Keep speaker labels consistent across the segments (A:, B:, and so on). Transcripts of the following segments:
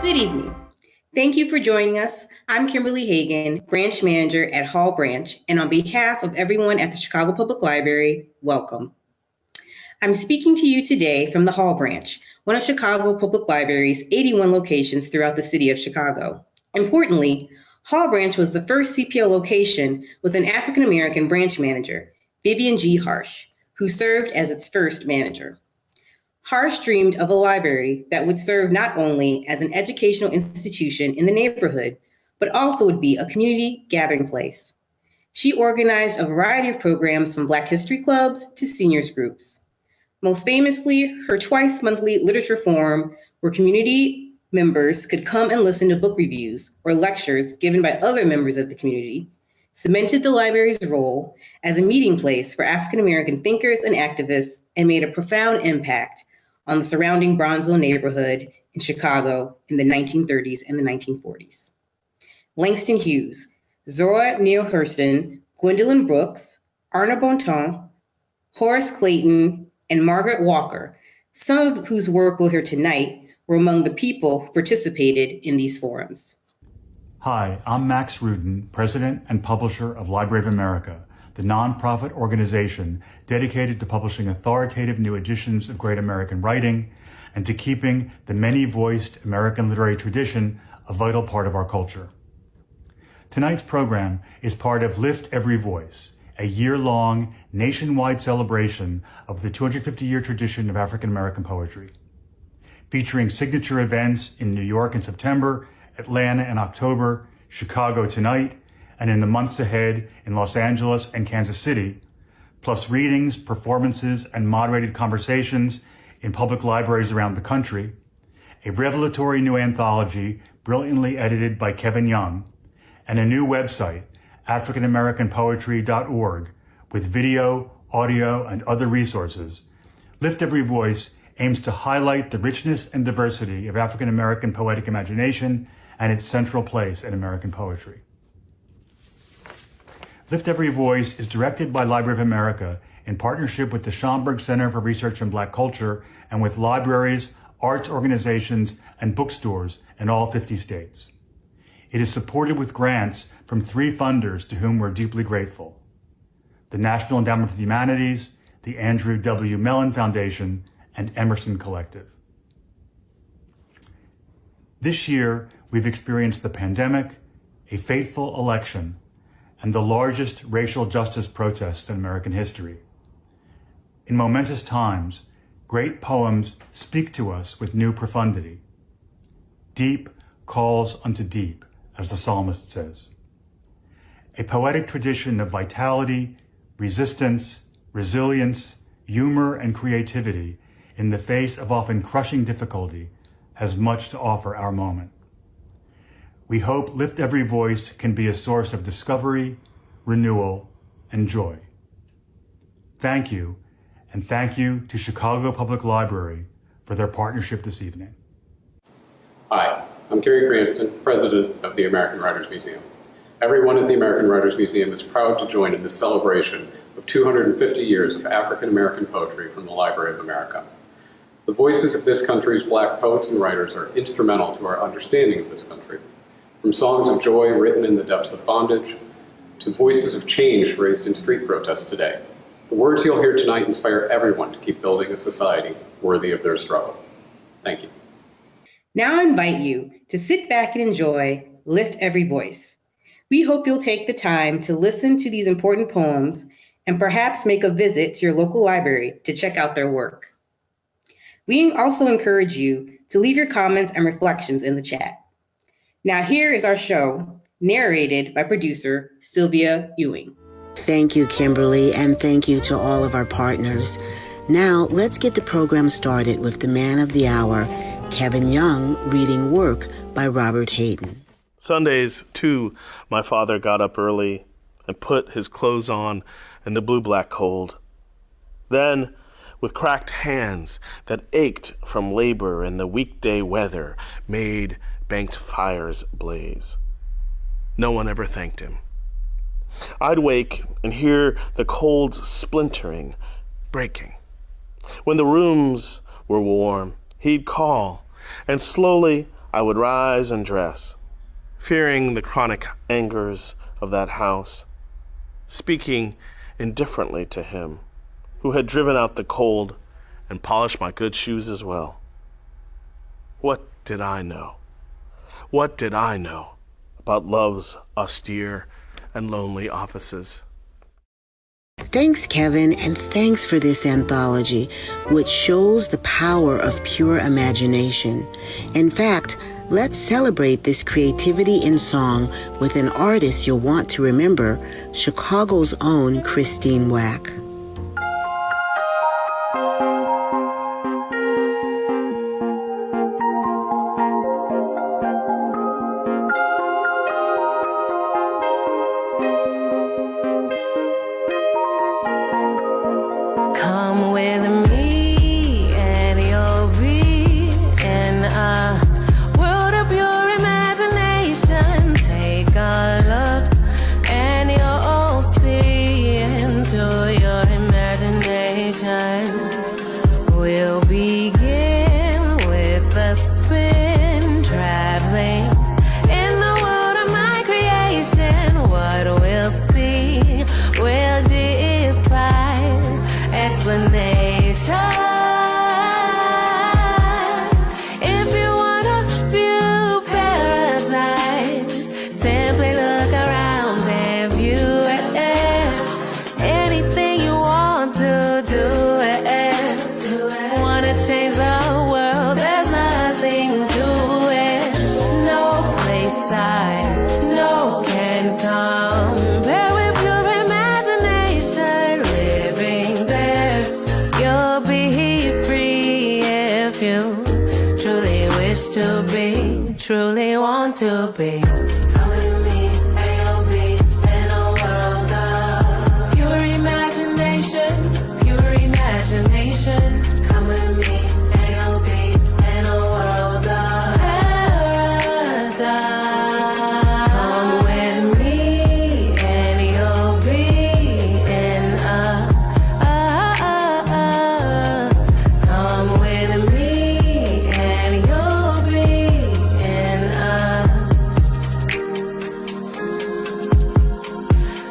A: Good evening. Thank you for joining us. I'm Kimberly Hagen, Branch Manager at Hall Branch, and on behalf of everyone at the Chicago Public Library, welcome. I'm speaking to you today from the Hall Branch, one of Chicago Public Library's 81 locations throughout the city of Chicago. Importantly, Hall Branch was the first CPL location with an African-American branch manager, Vivian G. Harsh, who served as its first manager. Harsh dreamed of a library that would serve not only as an educational institution in the neighborhood, but also would be a community gathering place. She organized a variety of programs from Black History clubs to seniors groups. Most famously, her twice-monthly literature forum where community members could come and listen to book reviews or lectures given by other members of the community, cemented the library's role as a meeting place for African-American thinkers and activists and made a profound impact on the surrounding Bronzeville neighborhood in Chicago in the 1930s and the 1940s. Langston Hughes, Zora Neale Hurston, Gwendolyn Brooks, Arna Bontemps, Horace Clayton, and Margaret Walker, some of whose work we'll hear tonight, were among the people who participated in these forums.
B: Hi, I'm Max RUDIN, President and Publisher of Library of America, the nonprofit organization dedicated to publishing authoritative new editions of great American writing and to keeping the many-voiced American literary tradition a vital part of our culture. Tonight's program is part of Lift Every Voice, a year-long nationwide celebration of the 250-year tradition of African American poetry. Featuring signature events in New York in September, Atlanta in October, Chicago tonight, and in the months ahead in Los Angeles and Kansas City, plus readings, performances, and moderated conversations in public libraries around the country, a revelatory new anthology brilliantly edited by Kevin Young, and a new website, africanamericanpoetry.org, with video, audio, and other resources. Lift Every Voice aims to highlight the richness and diversity of African American poetic imagination and its central place in American poetry. Lift Every Voice is directed by Library of America in partnership with the Schomburg Center for Research in Black Culture and with libraries, arts organizations, and bookstores in all 50 states. It is supported with grants from 3 funders to whom we're deeply grateful: the National Endowment for the Humanities, the Andrew W. Mellon Foundation, and Emerson Collective. This year, we've experienced the pandemic, a fateful election, and the largest racial justice protests in American history. In momentous times, great poems speak to us with new profundity. Deep calls unto deep, as the psalmist says. A poetic tradition of vitality, resistance, resilience, humor, and creativity in the face of often crushing difficulty has much to offer our moment. We hope Lift Every Voice can be a source of discovery, renewal, and joy. Thank you, and thank you to Chicago Public Library for their partnership this evening.
C: Hi, I'm CAREY, Cranston, President of the American Writers Museum. Everyone at the American Writers Museum is proud to join in this celebration of 250 years of African American poetry from the Library of America. The voices of this country's Black poets and writers are instrumental to our understanding of this country. From songs of joy written in the depths of bondage, to voices of change raised in street protests today. The words you'll hear tonight inspire everyone to keep building a society worthy of their struggle. Thank you.
A: Now I invite you to sit back and enjoy Lift Every Voice. We hope you'll take the time to listen to these important poems and perhaps make a visit to your local library to check out their work. We also encourage you to leave your comments and reflections in the chat. Now here is our show, narrated by producer Sylvia Ewing.
D: Thank you, Kimberly, and thank you to all of our partners. Now, let's get the program started with the man of the hour, Kevin Young, reading work by Robert Hayden.
E: Sundays, too, my father got up early and put his clothes on in the blue-black cold. Then, with cracked hands that ached from labor and the weekday weather, made banked fires blaze. No one ever thanked him. I'd wake and hear the cold splintering, breaking. When the rooms were warm, he'd call, and slowly I would rise and dress, fearing the chronic angers of that house, speaking indifferently to him who had driven out the cold and polished my good shoes as well. What did I know? What did I know about love's austere and lonely offices?
D: Thanks, Kevin, and thanks for this anthology, which shows the power of pure imagination. In fact, let's celebrate this creativity in song with an artist you'll want to remember, Chicago's own Christine Wack.
F: Come with me and you'll be in a world of pure imagination. Take a look and you'll see into your imagination. We'll begin with a spin, traveling in the world of my creation. What we'll see will defy explanation. If you want a view paradise, simply look around and view it. Anything you want to do it. Wanna change the world, there's nothing to it. No place I know can compare with your imagination. Living there, you'll be free if you truly wish to be, truly want to be. Come with me and you'll be in a world of pure imagination, pure imagination. Come with me and you'll be in a world of paradise. Come with me and you'll be in a come with me and you'll be in a.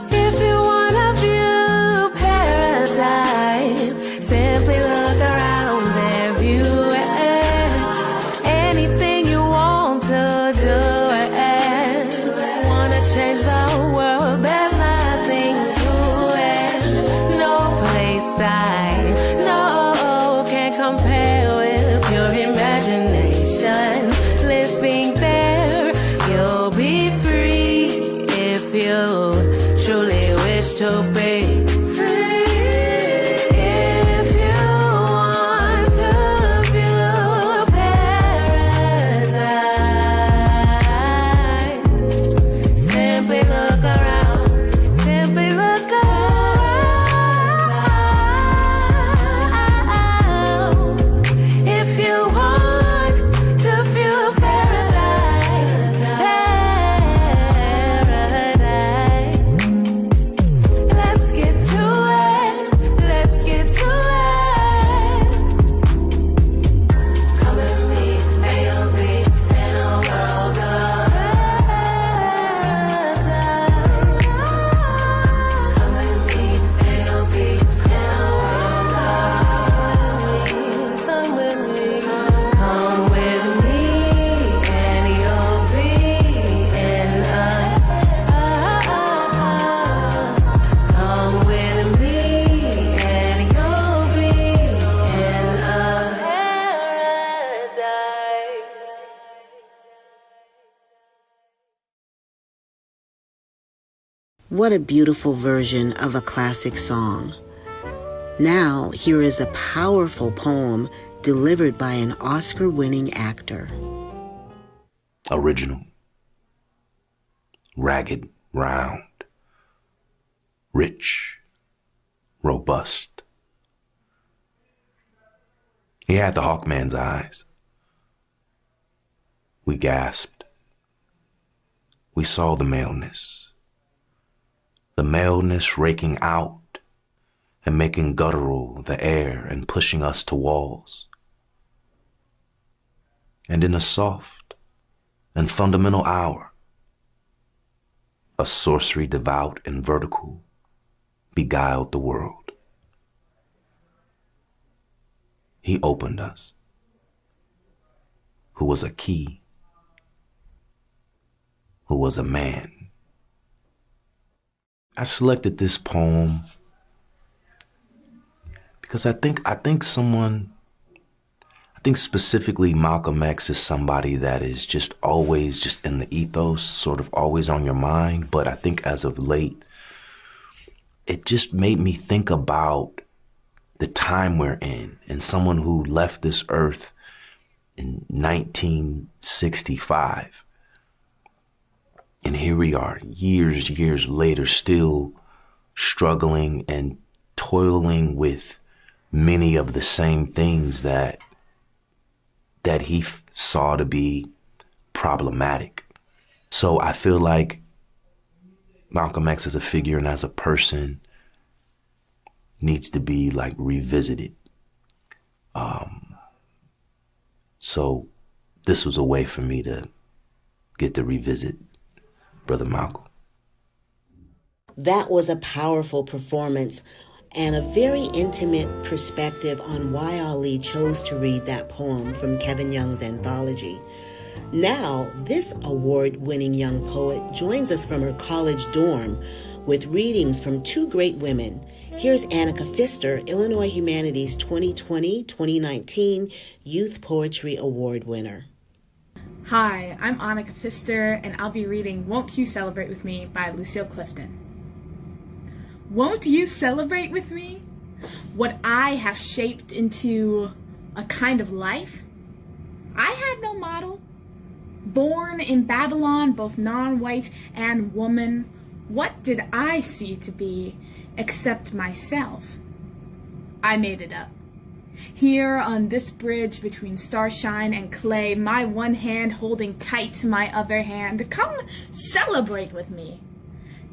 F: If you want to view paradise, simply look around and view it. Anything you want to do it. Wanna change the world, there's nothing to it. No place I know can compare with your imagination. Living there, you'll be free if you truly wish to be free. If you want to view paradise, simply look around, simply look around. If you want to view paradise, let's get to it, let's get to it. Come with me and you'll be in a world of paradise. Come with me and you'll be in a world of. Come with me, come with me and you'll be in a. Come with me and you'll be in a paradise.
D: What a beautiful version of a classic song. Now, here is a powerful poem delivered by an Oscar-winning actor.
G: Original, ragged, round, rich, robust. He had the Hawkman's eyes. We gasped. We saw the maleness raking out and making guttural the air and pushing us to walls. And in a soft, and fundamental hour. A sorcery devout and vertical beguiled the world. He opened us, who was a key, who was a man. I selected this poem because I think specifically Malcolm X is somebody that is just always just in the ethos, sort of always on your mind. But I think as of late, it just made me think about the time we're in, and someone who left this earth in 1965. And here we are, years later, still struggling and toiling with many of the same things that he saw to be problematic. So I feel like Malcolm X as a figure and as a person needs to be like revisited. So this was a way for me to get to revisit Brother Malcolm.
D: That was a powerful performance and a very intimate perspective on why Ali chose to read that poem from Kevin Young's anthology. Now, this award-winning young poet joins us from her college dorm with readings from two great women. Here's Annika Pfister, Illinois Humanities 2020-2019 Youth Poetry Award winner.
H: Hi, I'm Annika Pfister, and I'll be reading Won't You Celebrate With Me by Lucille Clifton. Won't you celebrate with me what I have shaped into a kind of life? I had no model. Born in Babylon, both non-white and woman, what did I see to be except myself? I made it up. Here on this bridge between starshine and clay, my one hand holding tight to my other hand, come celebrate with me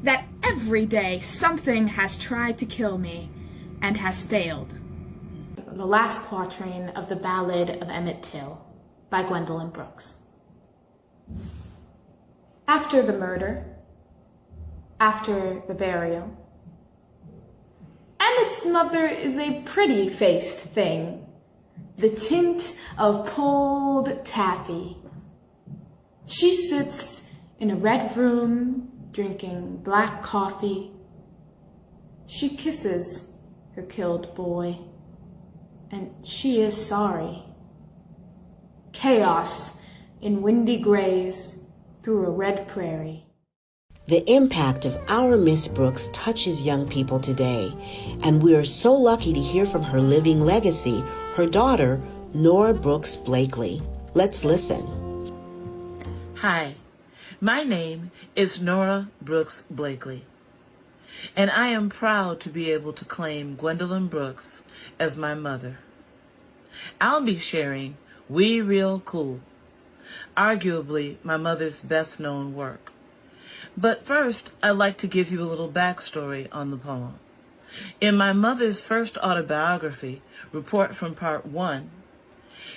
H: that every day something has tried to kill me and has failed. The last quatrain of the Ballad of Emmett Till by Gwendolyn Brooks. After the murder, after the burial, Emmett's mother is a pretty-faced thing, the tint of pulled taffy. She sits in a red room, drinking black coffee. She kisses her killed boy, and she is sorry. Chaos in windy grays through a red prairie.
D: The impact of our Miss Brooks touches young people today, and we are so lucky to hear from her living legacy, her daughter, Nora Brooks Blakely. Let's listen.
I: Hi, my name is Nora Brooks Blakely, and I am proud to be able to claim Gwendolyn Brooks as my mother. I'll be sharing We Real Cool, arguably my mother's best-known work. But first, I'd like to give you a little backstory on the poem. In my mother's first autobiography, Report from Part 1,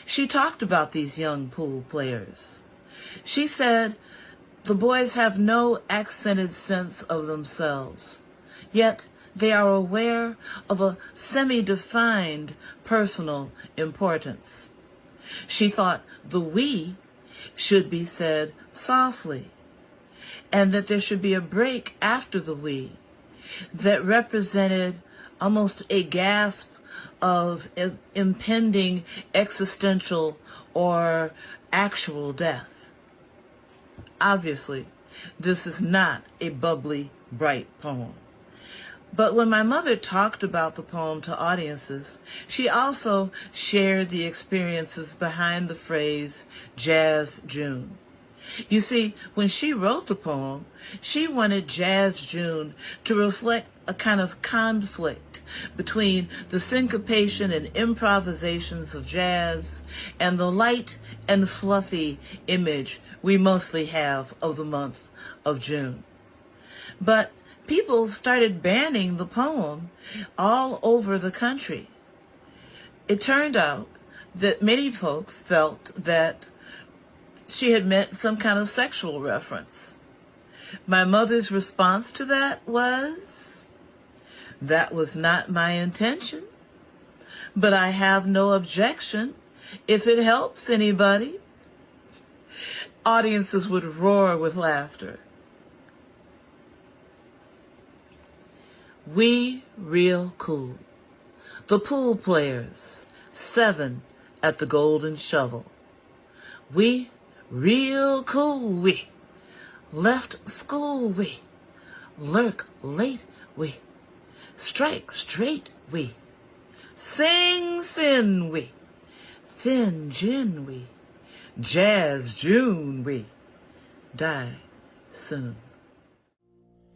I: she talked about these young pool players. She said, the boys have no accented sense of themselves, yet they are aware of a semi-defined personal importance. She thought the we should be said softly, and that there should be a break after the we that represented almost a gasp of impending existential or actual death. Obviously, this is not a bubbly, bright poem. But when my mother talked about the poem to audiences, she also shared the experiences behind the phrase Jazz June. You see, when she wrote the poem, she wanted Jazz June to reflect a kind of conflict between the syncopation and improvisations of jazz and the light and fluffy image we mostly have of the month of June. But people started banning the poem all over the country. It turned out that many folks felt that she had meant some kind of sexual reference. My mother's response to that was not my intention, but I have no objection if it helps anybody. Audiences would roar with laughter. We real cool. The pool players, 7 at the Golden Shovel. We real cool, we left school, we lurk late, we strike straight, we sing sin, we thin gin, we jazz June, we die soon.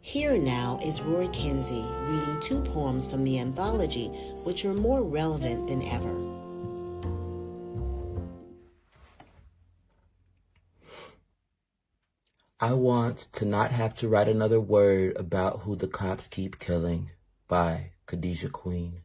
D: Here now is Roy Kinsey reading 2 poems from the anthology, which are more relevant than ever.
J: I want to not have to write another word about who the cops keep killing, by Khadijah Queen.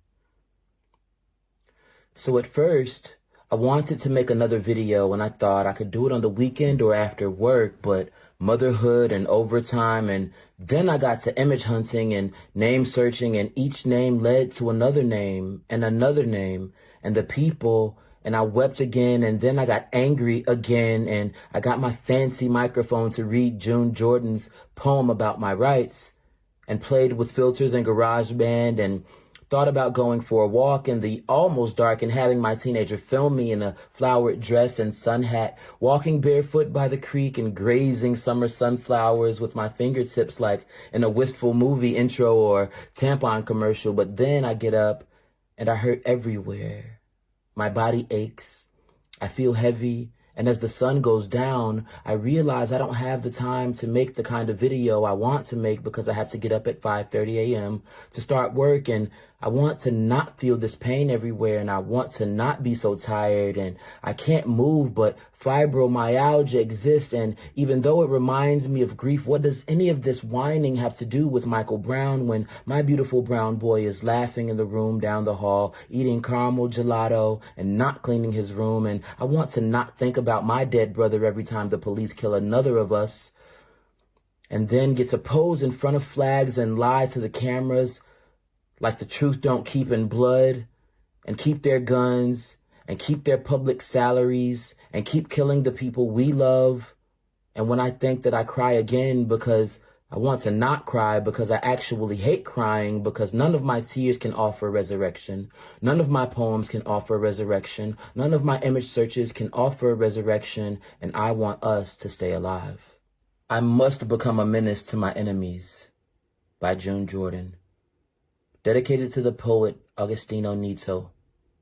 J: So at first, I wanted to make another video and I thought I could do it on the weekend or after work, but motherhood and overtime, and then I got to image hunting and name searching, and each name led to another name and the people, and I wept again, and then I got angry again, and I got my fancy microphone to read June Jordan's poem about my rights, and played with filters and GarageBand, and thought about going for a walk in the almost dark and having my teenager film me in a flowered dress and sun hat, walking barefoot by the creek and grazing summer sunflowers with my fingertips like in a wistful movie intro or tampon commercial. But then I get up and I hurt everywhere. My body aches. I feel heavy. And as the sun goes down, I realize I don't have the time to make the kind of video I want to make because I have to get up at 5:30 a.m. to start work, and I want to not feel this pain everywhere, and I want to not be so tired, and I can't move, but fibromyalgia exists, and even though it reminds me of grief, what does any of this whining have to do with Michael Brown when my beautiful brown boy is laughing in the room down the hall, eating caramel gelato and not cleaning his room, and I want to not think about my dead brother every time the police kill another of us, and then get to pose in front of flags and lie to the cameras like the truth don't keep in blood, and keep their guns, and keep their public salaries, and keep killing the people we love. And when I think that I cry again because I want to not cry, because I actually hate crying, because none of my tears can offer resurrection. None of my poems can offer resurrection. None of my image searches can offer resurrection, and I want us to stay alive. I must become a menace to my enemies, by June Jordan. Dedicated to the poet Agostinho Neto,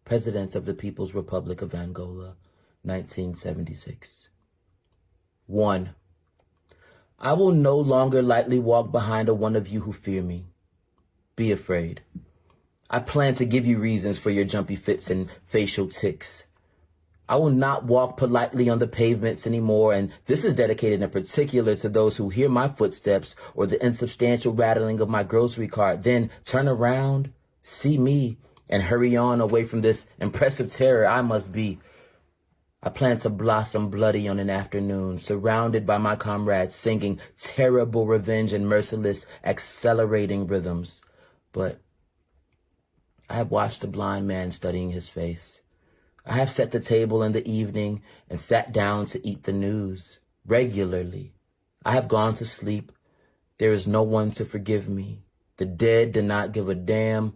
J: President of the People's Republic of Angola, 1976. 1. I will no longer lightly walk behind a one of you who fear me. Be afraid. I plan to give you reasons for your jumpy fits and facial tics. I will not walk politely on the pavements anymore, and this is dedicated in particular to those who hear my footsteps or the insubstantial rattling of my grocery cart, then turn around, see me, and hurry on away from this impressive terror I must be. I plan to blossom bloody on an afternoon, surrounded by my comrades singing terrible revenge and merciless accelerating rhythms. But I have watched a blind man studying his face. I have set the table in the evening and sat down to eat the news regularly. I have gone to sleep. There is no one to forgive me. The dead do not give a damn.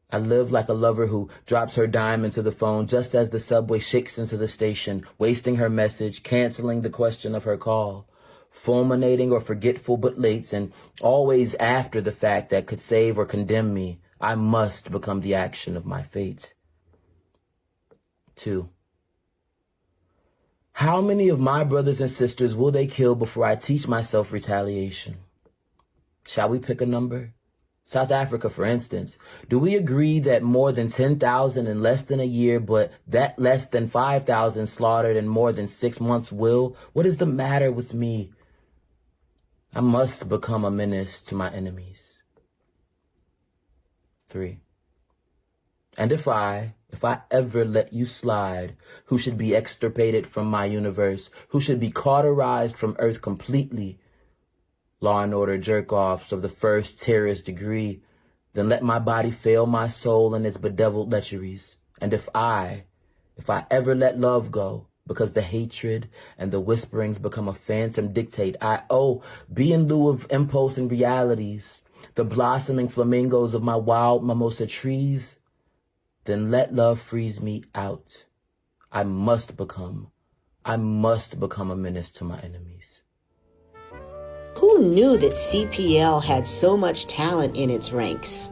J: I live like a lover who drops her dime into the phone just as the subway shakes into the station, wasting her message, canceling the question of her call, fulminating or forgetful but late, and always after the fact that could save or condemn me. I must become the action of my fate. 2. How many of my brothers and sisters will they kill before I teach myself retaliation? Shall we pick a number? South Africa, for instance. Do we agree that more than 10,000 in less than a year, but that less than 5,000 slaughtered in more than 6 months will? What is the matter with me? I must become a menace to my enemies. 3. And if I ever let you slide, who should be extirpated from my universe, who should be cauterized from Earth completely, Law and Order jerk-offs of the first terrorist degree, then let my body fail my soul in its bedeviled lecheries. And if I ever let love go, because the hatred and the whisperings become a phantom dictate, be in lieu of impulse and realities, the blossoming flamingos of my wild mimosa trees, then let love freeze me out. I must become a menace to my enemies.
D: Who knew that CPL had so much talent in its ranks?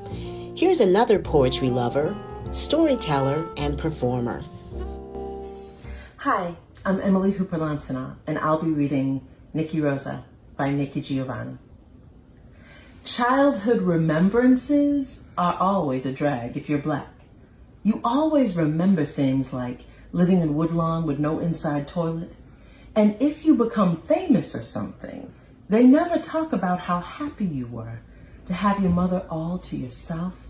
D: Here's another poetry lover, storyteller, and performer.
K: Hi, I'm Emily Hooper-Lansana, and I'll be reading Nikki Rosa by Nikki Giovanni. Childhood remembrances are always a drag if you're Black. You always remember things like living in Woodlawn with no inside toilet. And if you become famous or something, they never talk about how happy you were to have your mother all to yourself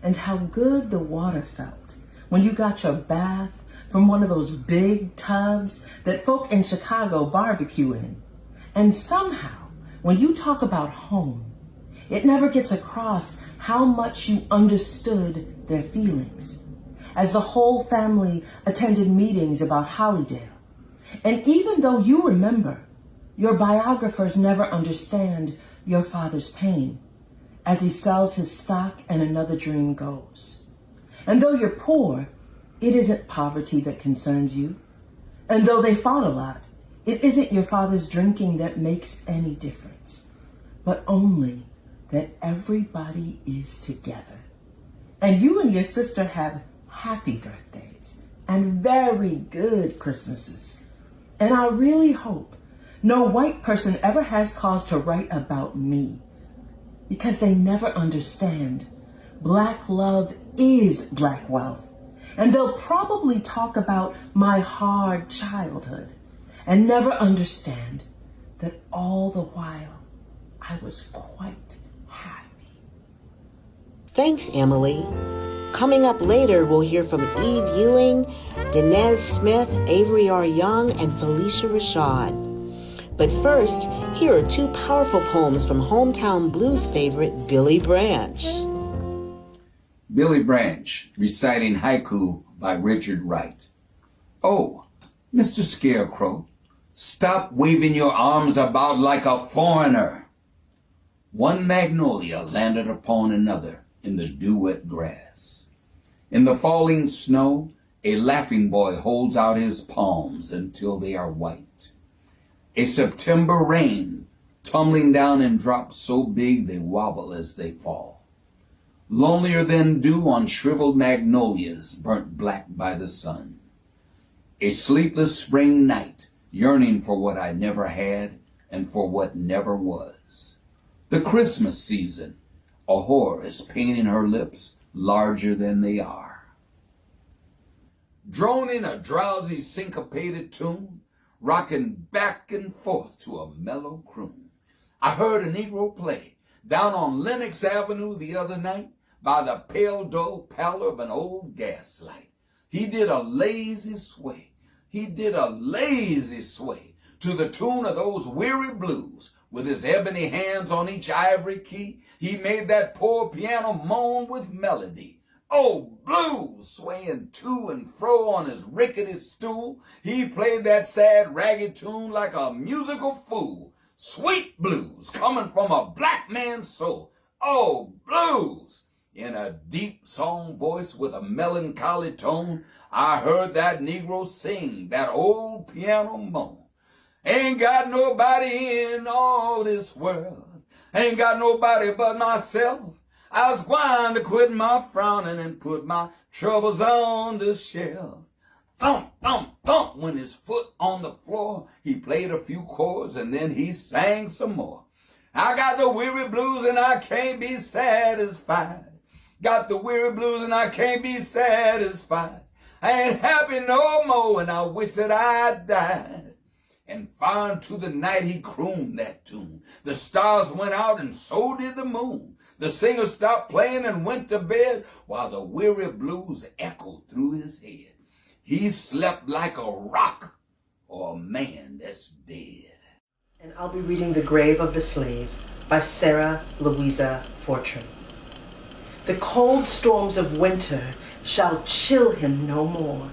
K: and how good the water felt when you got your bath from one of those big tubs that folk in Chicago barbecue in. And somehow, when you talk about home, it never gets across how much you understood their feelings, as the whole family attended meetings about Hollydale. And even though you remember, your biographers never understand your father's pain as he sells his stock and another dream goes. And though you're poor, it isn't poverty that concerns you. And though they fought a lot, it isn't your father's drinking that makes any difference, but only that everybody is together. And you and your sister have happy birthdays and very good Christmases. And I really hope no white person ever has cause to write about me, because they never understand Black love is Black wealth. And they'll probably talk about my hard childhood and never understand that all the while I was quite happy.
D: Thanks, Emily. Coming up later, we'll hear from Eve Ewing, DANEZ Smith, Avery R. Young, and PHYLICIA RASHAD. But first, here are two powerful poems from hometown blues favorite Billy Branch.
L: Billy Branch, reciting haiku by Richard Wright. Oh, Mr. Scarecrow, stop waving your arms about like a foreigner. One magnolia landed upon another in the dew-wet grass. In the falling snow, a laughing boy holds out his palms until they are white. A September rain tumbling down in drops so big they wobble as they fall. Lonelier than dew on shriveled magnolias burnt black by the sun. A sleepless spring night, yearning for what I never had and for what never was. The Christmas season, a whore is painting her lips larger than they are. Droning a drowsy syncopated tune, rocking back and forth to a mellow croon. I heard a Negro play down on Lenox Avenue the other night by the pale dull pallor of an old gas light. He did a lazy sway to the tune of those weary blues. With his ebony hands on each ivory key, he made that poor piano moan with melody. Oh, blues, swaying to and fro on his rickety stool, he played that sad, ragged tune like a musical fool. Sweet blues coming from a black man's soul. Oh, blues! In a deep song voice with a melancholy tone, I heard that Negro sing that old piano moan. Ain't got nobody in all this world, ain't got nobody but myself. I was going to quit my frowning and put my troubles on the shelf. Thump, thump, thump, when his foot on the floor, he played a few chords and then he sang some more. I got the weary blues and I can't be satisfied. Got the weary blues and I can't be satisfied. I ain't happy no more and I wish that I died. And far into the night he crooned that tune. The stars went out and so did the moon. The singer stopped playing and went to bed while the weary blues echoed through his head. He slept like a rock or a man that's dead.
K: And I'll be reading The Grave of the Slave by Sarah Louisa Fortune. The cold storms of winter shall chill him no more.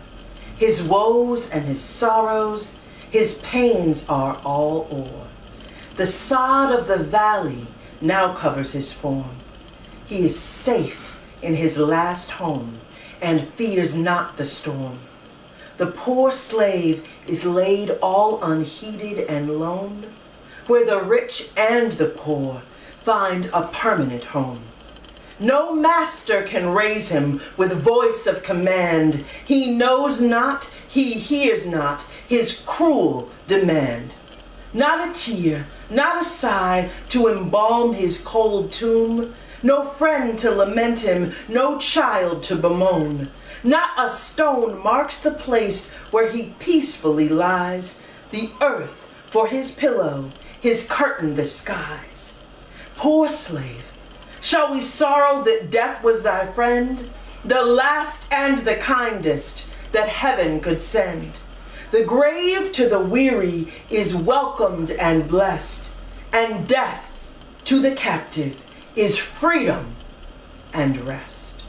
K: His woes and his sorrows, his pains are all o'er. The sod of the valley now covers his form. He is safe in his last home and fears not the storm. The poor slave is laid all unheeded and lone, where the rich and the poor find a permanent home. No master can raise him with voice of command. He knows not, he hears not his cruel demand. Not a tear, not a sigh to embalm his cold tomb. No friend to lament him, no child to bemoan. Not a stone marks the place where he peacefully lies. The earth for his pillow, his curtain the skies. Poor slave, shall we sorrow that death was thy friend, the last and the kindest that heaven could send? The grave to the weary is welcomed and blessed, and death to the captive is freedom and rest.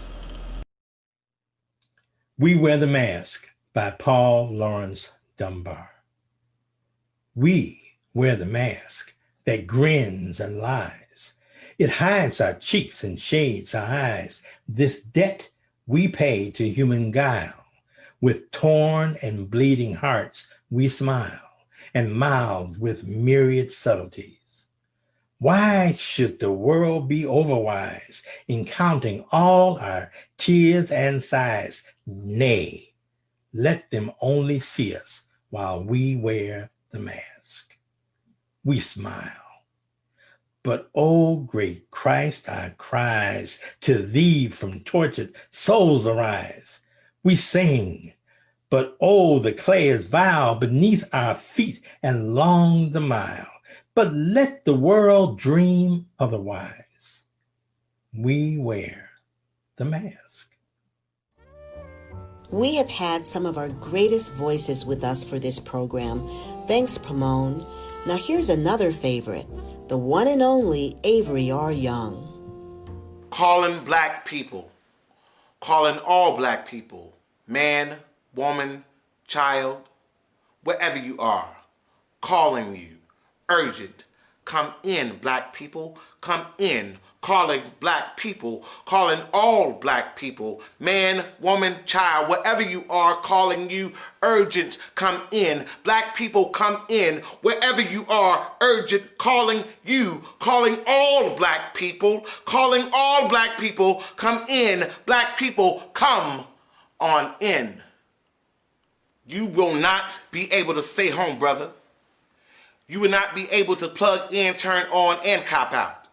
M: We Wear the Mask by Paul Laurence Dunbar. We wear the mask that grins and lies. It hides our cheeks and shades our eyes. This debt we pay to human guile. With torn and bleeding hearts we smile, and mouths with myriad subtleties. Why should the world be overwise in counting all our tears and sighs? Nay, let them only see us while we wear the mask. We smile. But, O great Christ, our cries to thee from tortured souls arise. We sing, but oh, the clay is vile beneath our feet and long the mile. But let the world dream otherwise. We wear the mask.
D: We have had some of our greatest voices with us for this program. Thanks, Pomone. Now here's another favorite, the one and only Avery R. Young.
E: Calling black people, calling all black people, man, woman, child, wherever you are, calling you, urgent, come in, black people, come in, calling black people, calling all black people, man, woman, child, wherever you are, calling you, urgent, come in, black people, come in, wherever you are, urgent, calling you, calling all black people, calling all black people, come in, black people, come on in. You will not be able to stay home, brother. You will not be able to plug in, turn on, and cop out.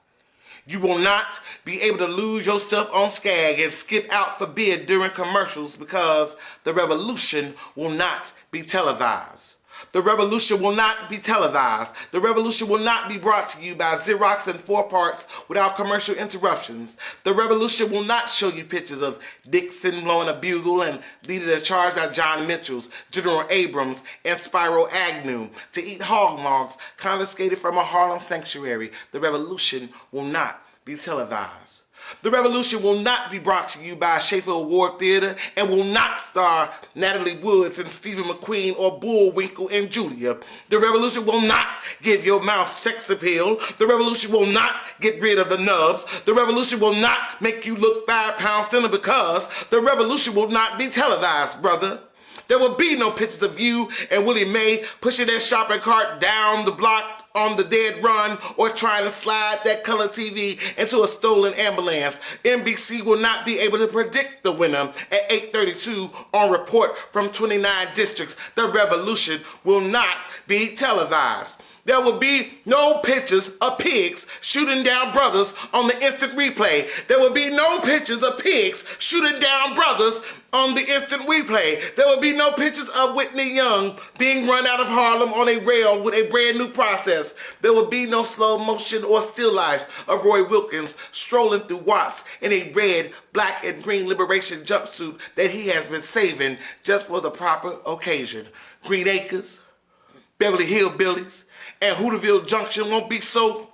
E: You will not be able to lose yourself on Skag and skip out for bid during commercials because the revolution will not be televised. The revolution will not be televised. The revolution will not be brought to you by Xerox in 4 parts without commercial interruptions. The revolution will not show you pictures of Dixon blowing a bugle and leading a charge by John Mitchell's, General Abrams, and Spyro Agnew to eat hog maws confiscated from a Harlem sanctuary. The revolution will not be televised. The revolution will not be brought to you by Schaefer Award Theater and will not star Natalie Woods and Stephen McQueen or Bullwinkle and Julia. The revolution will not give your mouth sex appeal. The revolution will not get rid of the nubs. The revolution will not make you look 5 pounds thinner because the revolution will not be televised, brother. There will be no pictures of you and Willie Mae pushing that shopping cart down the block on the dead run or trying to slide that color TV into a stolen ambulance. NBC will not be able to predict the winner at 8:32 on Report from 29 districts. The revolution will not be televised. There will be no pictures of pigs shooting down brothers on the instant replay. There will be no pictures of pigs shooting down brothers on the instant replay. There will be no pictures of Whitney Young being run out of Harlem on a rail with a brand new process. There will be no slow motion or still lives of Roy Wilkins strolling through Watts in a red, black, and green liberation jumpsuit that he has been saving just for the proper occasion. Green Acres, Beverly Hillbillies, and Hooterville Junction won't be so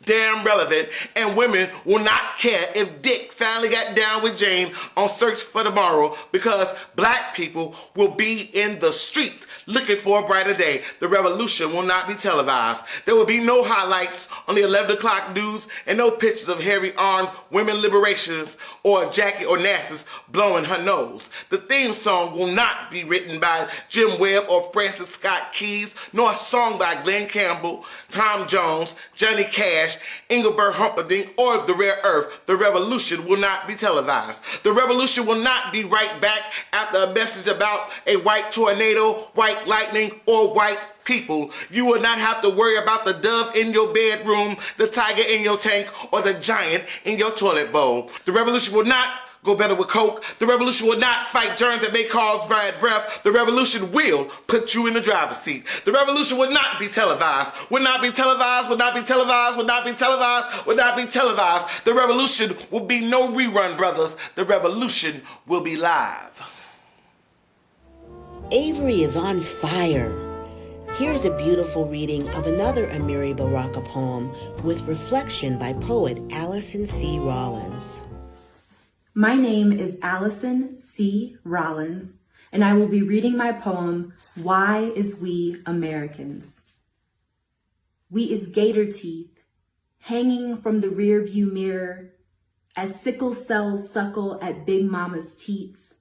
E: damn relevant, and women will not care if Dick finally got down with Jane on Search for Tomorrow, because black people will be in the street looking for a brighter day. The revolution will not be televised. There will be no highlights on the 11 o'clock news and no pictures of hairy armed women liberations or Jackie Onassis blowing her nose. The theme song will not be written by Jim Webb or Francis Scott Keys, nor a song by Glenn Campbell, Tom Jones, Johnny Cash, Engelbert Humperdinck, or The Rare Earth. The revolution will not be televised. The revolution will not be right back after a message about a white tornado, white lightning, or white people. You will not have to worry about the dove in your bedroom, the tiger in your tank, or the giant in your toilet bowl. The revolution will not go better with Coke. The revolution will not fight germs that may cause bad breath. The revolution will put you in the driver's seat. The revolution will not be televised. Will not be televised. Will not be televised. Will not be televised. Will not be televised. The revolution will be no rerun, brothers. The revolution will be live.
D: Avery is on fire. Here's a beautiful reading of another Amiri Baraka poem with reflection by poet Alison C. Rollins.
N: My name is Alison C. Rollins, and I will be reading my poem, Why Is We Americans? We is gator teeth, hanging from the rearview mirror, as sickle cells suckle at Big Mama's teats.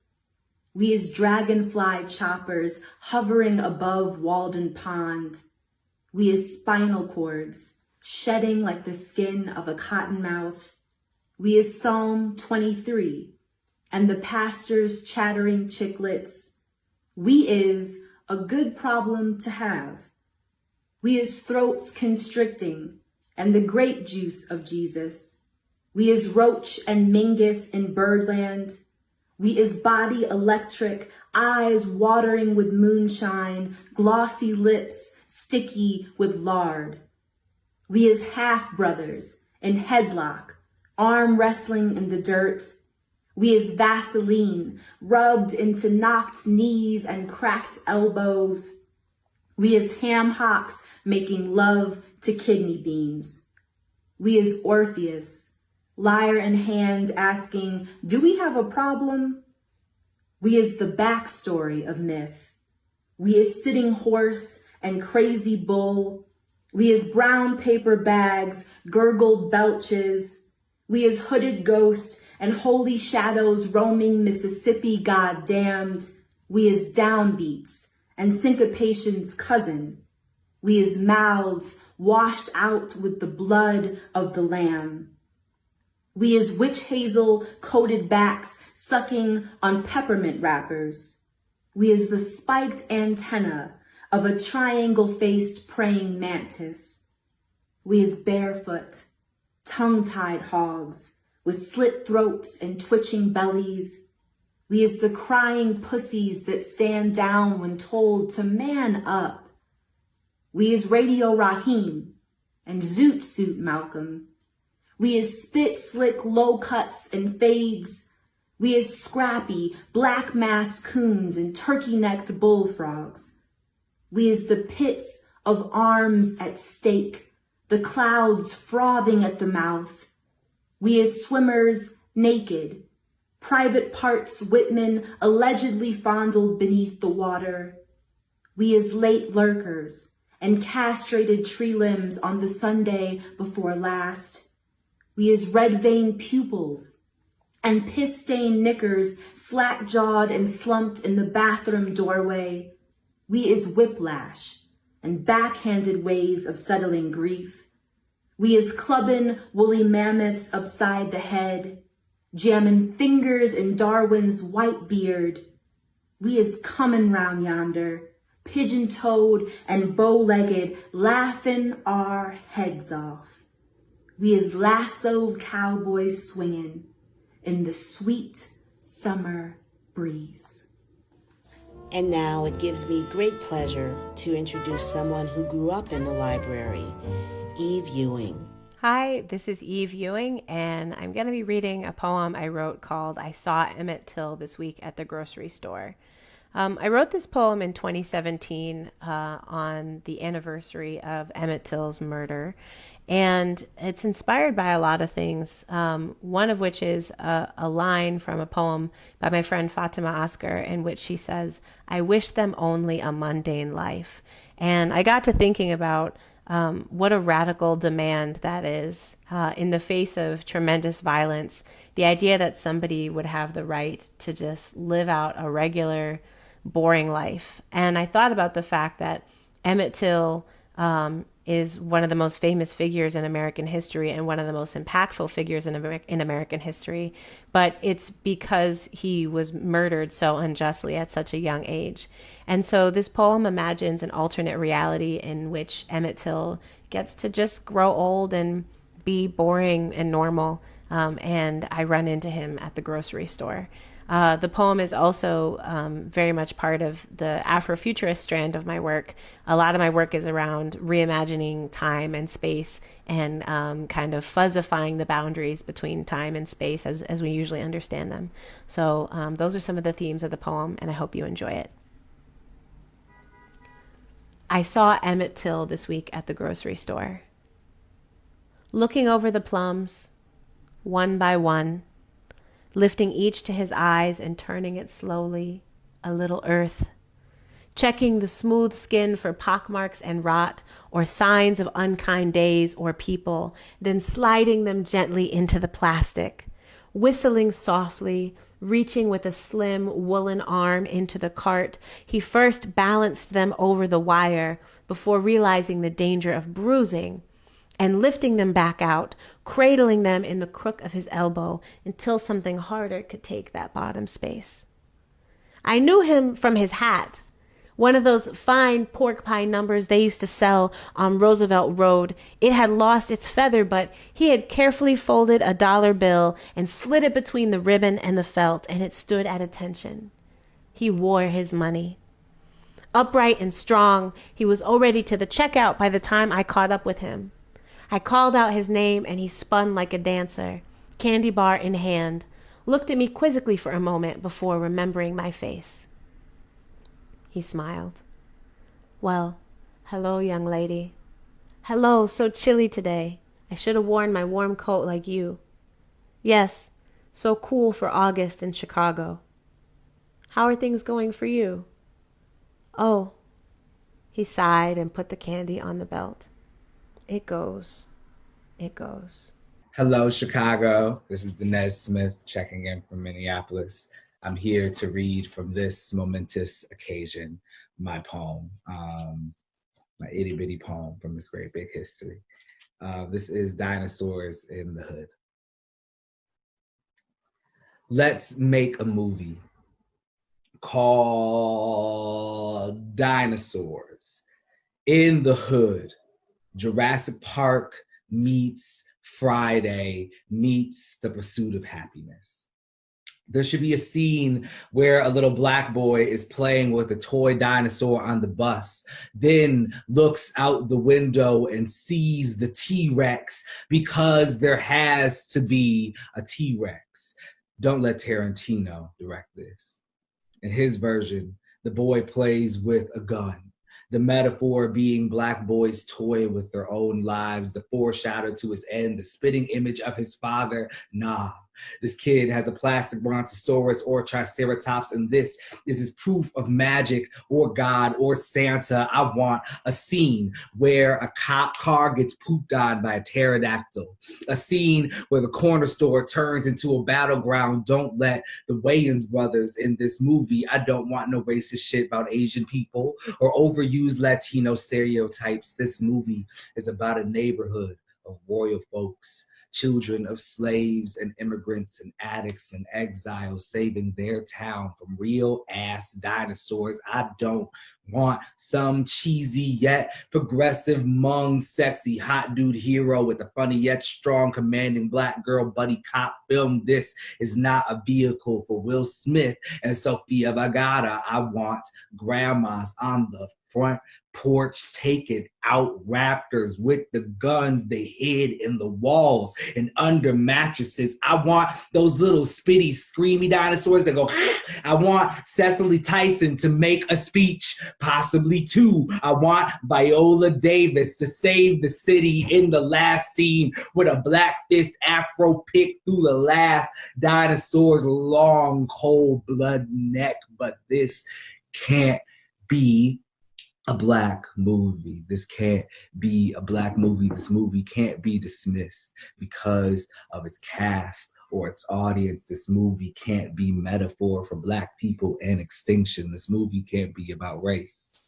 N: We is dragonfly choppers hovering above Walden Pond. We is spinal cords, shedding like the skin of a cottonmouth. We is Psalm 23, and the pastor's chattering chiclets. We is a good problem to have. We is throats constricting, and the grape juice of Jesus. We is roach and mingus in birdland. We is body electric, eyes watering with moonshine, glossy lips sticky with lard. We is half-brothers in headlock, arm wrestling in the dirt. We is Vaseline rubbed into knocked knees and cracked elbows. We is ham hocks making love to kidney beans. We is Orpheus, lyre in hand asking, do we have a problem? We is the backstory of myth. We is sitting horse and crazy bull. We is brown paper bags, gurgled belches. We is hooded ghost and holy shadows roaming Mississippi goddamned. We is downbeats and syncopation's cousin. We is mouths washed out with the blood of the lamb. We is witch hazel coated backs sucking on peppermint wrappers. We is the spiked antenna of a triangle-faced praying mantis. We is barefoot, tongue-tied hogs with slit throats and twitching bellies. We is the crying pussies that stand down when told to man up. We is Radio Raheem and Zoot Suit Malcolm. We is spit slick low cuts and fades. We is scrappy black masked coons and turkey-necked bullfrogs. We is the pits of arms at stake, the clouds frothing at the mouth. We is swimmers naked, private parts Whitman allegedly fondled beneath the water. We is late lurkers and castrated tree limbs on the Sunday before last. We is red-veined pupils and piss-stained knickers slack-jawed and slumped in the bathroom doorway. We is whiplash and backhanded ways of settling grief. We is clubbing woolly mammoths upside the head, jamming fingers in Darwin's white beard. We is comin' round yonder, pigeon-toed and bow-legged, laughing our heads off. We is lassoed cowboys swinging in the sweet summer breeze.
D: And now it gives me great pleasure to introduce someone who grew up in the library, Eve Ewing.
O: Hi, this is Eve Ewing, and I'm going to be reading a poem I wrote called I Saw Emmett Till this week at the grocery store. I wrote this poem in 2017 on the anniversary of Emmett Till's murder, and it's inspired by a lot of things, one of which is a line from a poem by my friend Fatima Oscar in which she says, "I wish them only a mundane life." And I got to thinking about what a radical demand that is in the face of tremendous violence. The idea that somebody would have the right to just live out a regular, boring life. And I thought about the fact that Emmett Till is one of the most famous figures in American history and one of the most impactful figures in American history. But it's because he was murdered so unjustly at such a young age. And so this poem imagines an alternate reality in which Emmett Till gets to just grow old and be boring and normal. And I run into him at the grocery store. The poem is also very much part of the Afrofuturist strand of my work. A lot of my work is around reimagining time and space and kind of fuzzifying the boundaries between time and space as we usually understand them. So those are some of the themes of the poem, and I hope you enjoy it. I saw Emmett Till this week at the grocery store. Looking over the plums, one by one, lifting each to his eyes and turning it slowly, a little earth, checking the smooth skin for pockmarks and rot or signs of unkind days or people, then sliding them gently into the plastic, whistling softly, reaching with a slim woolen arm into the cart. He first balanced them over the wire before realizing the danger of bruising, and lifting them back out, cradling them in the crook of his elbow until something harder could take that bottom space. I knew him from his hat, one of those fine pork pie numbers they used to sell on Roosevelt Road. It had lost its feather, but he had carefully folded a dollar bill and slid it between the ribbon and the felt, and it stood at attention. He wore his money. Upright and strong, he was already to the checkout by the time I caught up with him. I called out his name and he spun like a dancer, candy bar in hand, looked at me quizzically for a moment before remembering my face. He smiled. "Well, hello, young lady. Hello, so chilly today. I should have worn my warm coat like you. Yes, so cool for August in Chicago. How are things going for you?" "Oh," he sighed and put the candy on the belt. "It goes. It goes."
P: Hello, Chicago. This is DANEZ Smith checking in from Minneapolis. I'm here to read from this momentous occasion, my poem, my itty bitty poem from this great big history. This is Dinosaurs in the Hood. Let's make a movie called Dinosaurs in the Hood. Jurassic Park meets Friday meets The Pursuit of Happiness. There should be a scene where a little black boy is playing with a toy dinosaur on the bus, then looks out the window and sees the T-Rex because there has to be a T-Rex. Don't let Tarantino direct this. In his version, the boy plays with a gun. The metaphor being black boys toy with their own lives, the foreshadow to his end, the spitting image of his father, nah. This kid has a plastic brontosaurus or triceratops, and this is his proof of magic or God or Santa. I want a scene where a cop car gets pooped on by a pterodactyl. A scene where the corner store turns into a battleground. Don't let the Wayans brothers in this movie. I don't want no racist shit about Asian people or overused Latino stereotypes. This movie is about a neighborhood of royal folks children of slaves and immigrants and addicts and exiles saving their town from real ass dinosaurs. I don't want some cheesy yet progressive Hmong sexy hot dude hero with a funny yet strong commanding black girl buddy cop film. This is not a vehicle for Will Smith and Sofia Vergara. I want grandmas on the front porch taking out raptors with the guns they hid in the walls and under mattresses. I want those little spitty, screamy dinosaurs that go, I want Cecily Tyson to make a speech, possibly two. I want Viola Davis to save the city in the last scene with a black fist afro pick through the last dinosaur's long, cold blood neck. But this can't be a black movie. This can't be a black movie. This movie can't be dismissed because of its cast or its audience. This movie can't be metaphor for black people and extinction. This movie can't be about race.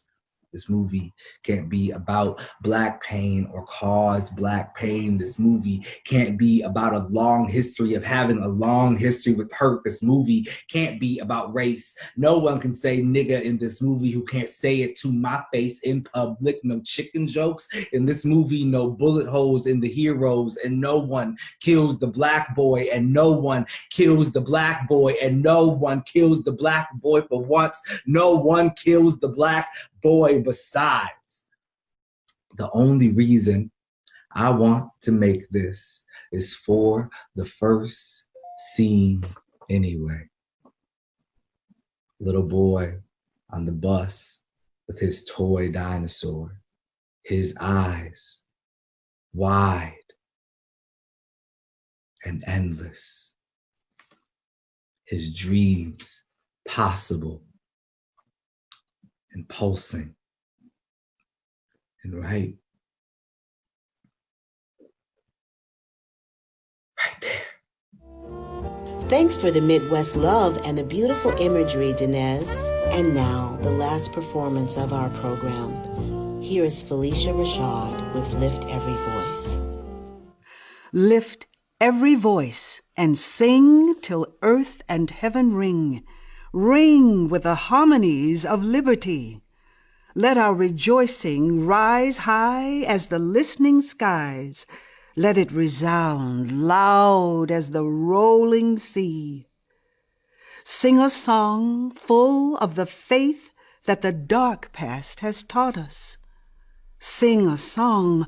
P: This movie can't be about black pain or cause black pain. This movie can't be about a long history of having a long history with hurt. This movie can't be about race. No one can say nigga in this movie who can't say it to my face in public. No chicken jokes in this movie, no bullet holes in the heroes, and no one kills the black boy, and no one kills the black boy, and no one kills the black boy for once. No one kills the black boy besides. The only reason I want to make this is for the first scene anyway. Little boy on the bus with his toy dinosaur, his eyes wide and endless, his dreams possible and pulsing and right there.
D: Thanks for the Midwest love and the beautiful imagery, DANEZ. And now, the last performance of our program. Here is PHYLICIA RASHAD with Lift Every Voice.
Q: Lift every voice and sing till earth and heaven ring. Ring with the harmonies of liberty. Let our rejoicing rise high as the listening skies. Let it resound loud as the rolling sea. Sing a song full of the faith that the dark past has taught us. Sing a song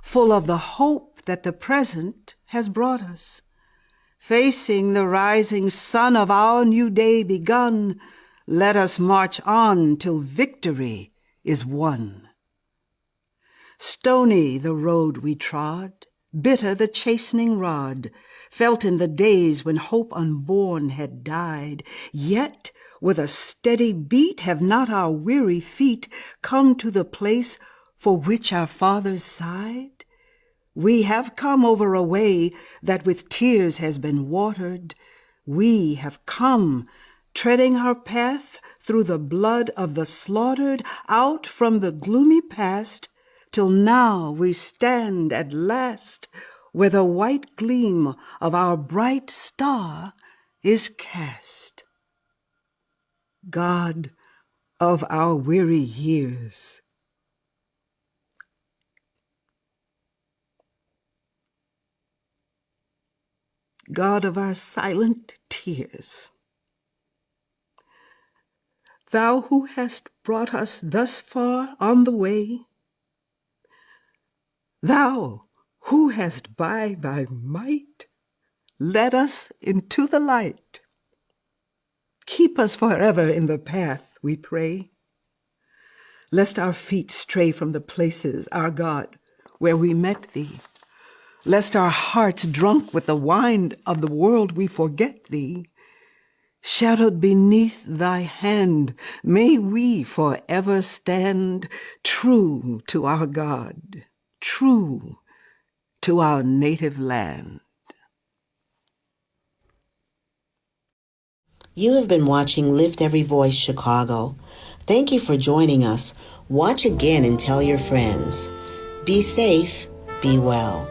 Q: full of the hope that the present has brought us. Facing the rising sun of our new day begun, let us march on till victory is won. Stony the road we trod, bitter the chastening rod, felt in the days when hope unborn had died. Yet with a steady beat have not our weary feet come to the place for which our fathers sighed? We have come over a way that with tears has been watered. We have come, treading our path through the blood of the slaughtered, out from the gloomy past, till now we stand at last where the white gleam of our bright star is cast. God of our weary years, God of our silent tears, Thou who hast brought us thus far on the way, Thou who hast by thy might led us into the light, keep us forever in the path, we pray, lest our feet stray from the places, our God, where we met thee. Lest our hearts drunk with the wine of the world we forget thee. Shadowed beneath thy hand, may we forever stand true to our God, true to our native land.
D: You have been watching Lift Every Voice Chicago. Thank you for joining us. Watch again and tell your friends. Be safe, be well.